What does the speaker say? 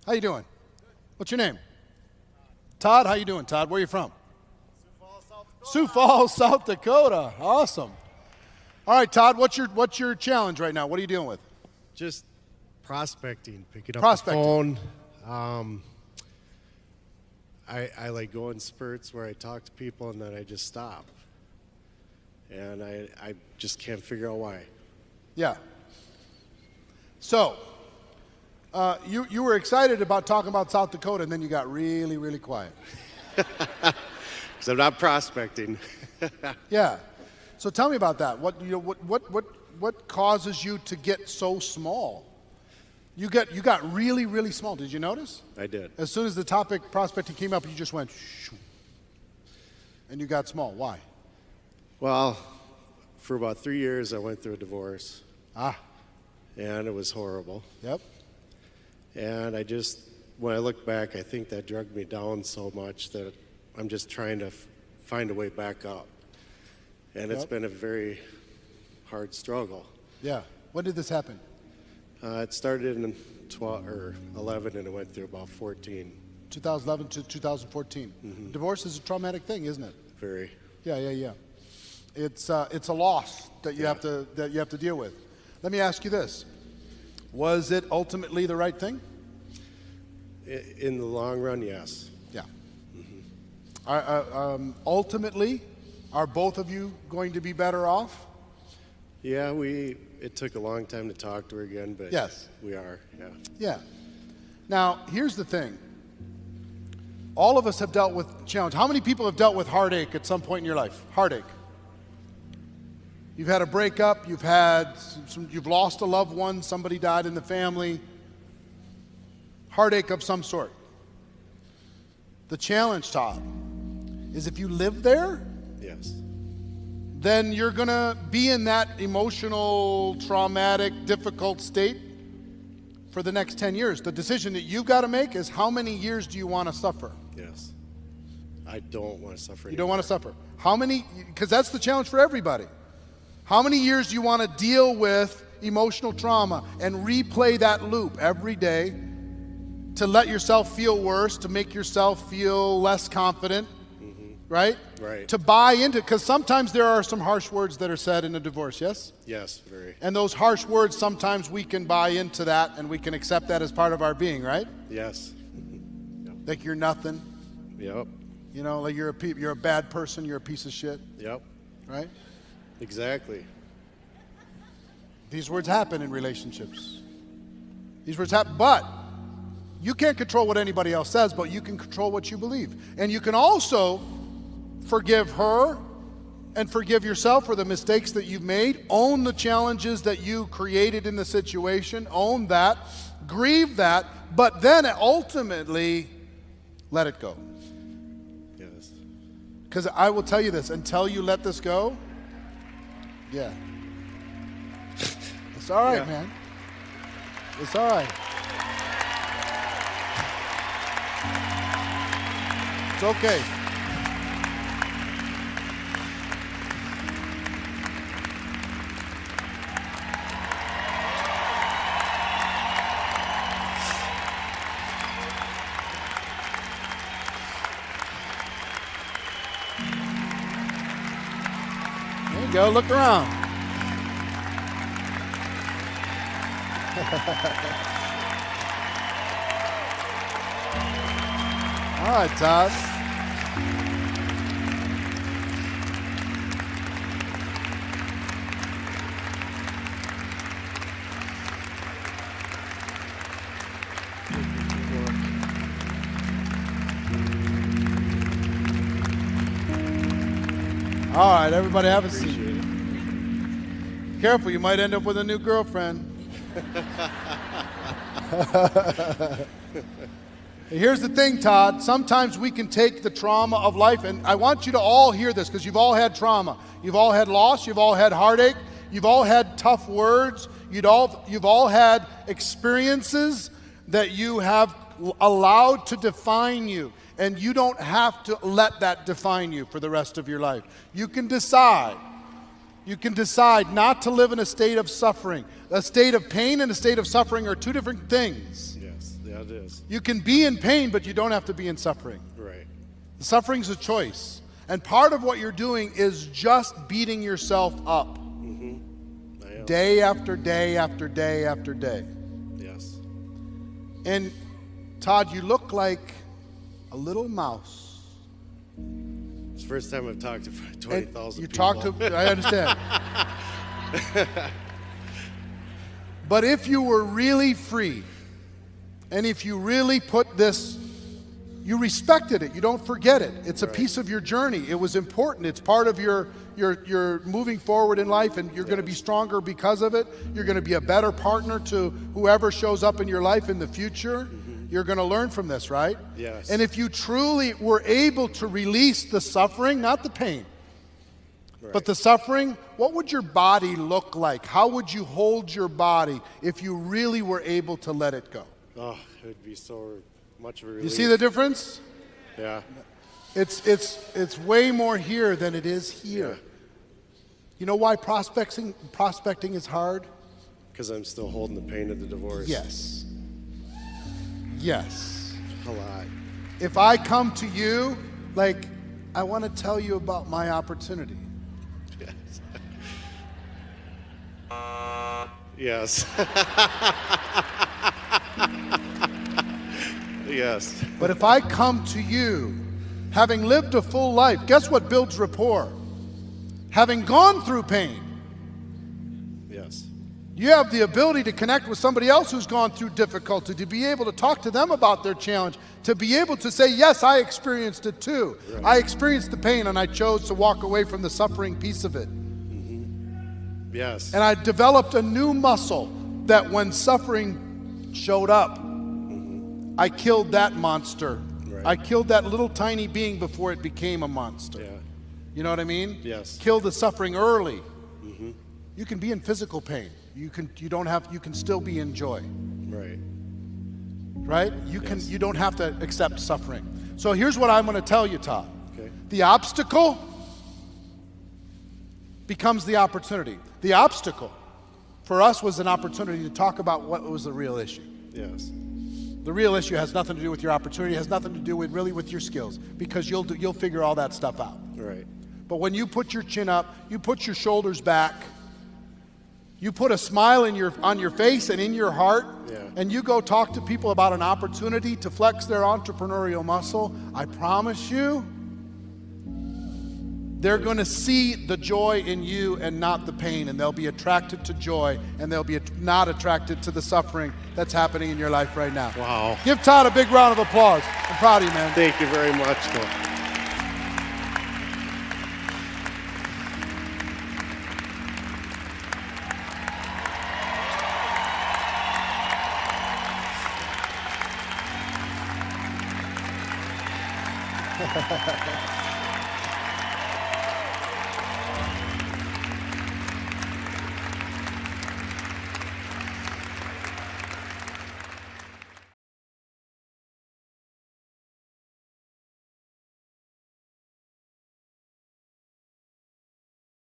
How you doing? What's your name? Todd. How you doing, Todd? Where are you from? Sioux Falls, South Dakota. Awesome. All right, Todd, what's your challenge right now? What are you dealing with? Just prospecting, picking up Prospecting. the phone. I like go in spurts where I talk to people and then I just stop. And I just can't figure out why. Yeah. So, you were excited about talking about South Dakota, and then you got really, really quiet. Because I'm not prospecting. Yeah. So tell me about that. What causes you to get so small? You got really, really small. Did you notice? I did. As soon as the topic prospecting came up, you just went shoo, and you got small. Why? Well, for about 3 years I went through a divorce. Ah. And it was horrible. Yep. And when I look back, I think that dragged me down so much that I'm just trying to find a way back up. And it's been a very hard struggle. Yeah. When did this happen? It started in 12 or 11 and it went through about 14. 2011 to 2014. Mm-hmm. Divorce is a traumatic thing, isn't it? Very. Yeah. It's a loss that you have to deal with. Let me ask you this: was it ultimately the right thing? In the long run, yes. Yeah. Mm-hmm. Ultimately, are both of you going to be better off? Yeah, it took a long time to talk to her again, but yes, we are. Yeah. Yeah. Now, here's the thing. All of us have dealt with challenge. How many people have dealt with heartache at some point in your life? Heartache. You've had a breakup, you've lost a loved one, somebody died in the family. Heartache of some sort. The challenge, Todd, is if you live there, yes, then you're going to be in that emotional, traumatic, difficult state for the next 10 years. The decision that you've got to make is how many years do you want to suffer? yes. I don't want to suffer anymore. You don't want to suffer. How many, because that's the challenge for everybody. How many years do you want to deal with emotional trauma and replay that loop every day to let yourself feel worse, to make yourself feel less confident, right? Right. To buy into, because sometimes there are some harsh words that are said in a divorce, yes? Yes, very. And those harsh words, sometimes we can buy into that and we can accept that as part of our being, right? Yes. Like you're nothing. Yep. You know, like you're a bad person, you're a piece of shit, Yep. right? Exactly. These words happen in relationships. These words happen, but you can't control what anybody else says, but you can control what you believe. And you can also forgive her and forgive yourself for the mistakes that you've made. Own the challenges that you created in the situation. Own that. Grieve that. But then ultimately, let it go. Yes. Because I will tell you this, until you let this go, yeah. It's all right, man. It's all right. It's okay. There you go. Look around. All right, Todd. All right, everybody have a seat. Careful, you might end up with a new girlfriend. Here's the thing, Todd. Sometimes we can take the trauma of life, and I want you to all hear this because you've all had trauma. You've all had loss. You've all had heartache. You've all had tough words. You've all had experiences that you have allowed to define you, and you don't have to let that define you for the rest of your life. You can decide. You can decide not to live in a state of suffering. A state of pain and a state of suffering are two different things. Yes. Yep. Yeah, it is. You can be in pain, but you don't have to be in suffering. Right. Suffering's a choice. And part of what you're doing is just beating yourself up. I am. Day after day after day after day. Yes. And Todd, you look like a little mouse. It's the first time I've talked to And 20,000 you people. talk to, I understand. But if you were really free, and if you really put this, you respected it, you don't forget it. It's a piece of your journey. It was important. It's part of your moving forward in life, and you're going to be stronger because of it. You're going to be a better partner to whoever shows up in your life in the future. You're going to learn from this, right? Yes. And if you truly were able to release the suffering, not the pain, but the suffering, what would your body look like? How would you hold your body if you really were able to let it go? Oh, it would be so much of a relief. You see the difference? Yeah. It's way more here than it is here. Yeah. You know why prospecting is hard? Because I'm still holding the pain of the divorce. Yes. Yes. A lot. If I come to you, like, I want to tell you about my opportunity. Yes. Yes. But if I come to you, having lived a full life, guess what builds rapport? Having gone through pain. Yes. You have the ability to connect with somebody else who's gone through difficulty, to be able to talk to them about their challenge, to be able to say, yes, I experienced it too. Right. I experienced the pain and I chose to walk away from the suffering piece of it. Yes. And I developed a new muscle that when suffering showed up, I killed that monster. Right. I killed that little tiny being before it became a monster. Yeah. You know what I mean? Yes. Kill the suffering early. You can be in physical pain. You can still be in joy. Right. Right? Yes. You don't have to accept suffering. So here's what I'm going to tell you, Todd. Okay. The obstacle becomes the opportunity. The obstacle for us was an opportunity to talk about what was the real issue. Yes. The real issue has nothing to do with your opportunity, it has nothing to do with your skills, because you'll figure all that stuff out. Right. But when you put your chin up, you put your shoulders back, you put a smile on your face and in your heart, and you go talk to people about an opportunity to flex their entrepreneurial muscle, I promise you, they're going to see the joy in you and not the pain, and they'll be attracted to joy, and they'll be not attracted to the suffering that's happening in your life right now. Wow. Give Todd a big round of applause. I'm proud of you, man. Thank you very much, Bill.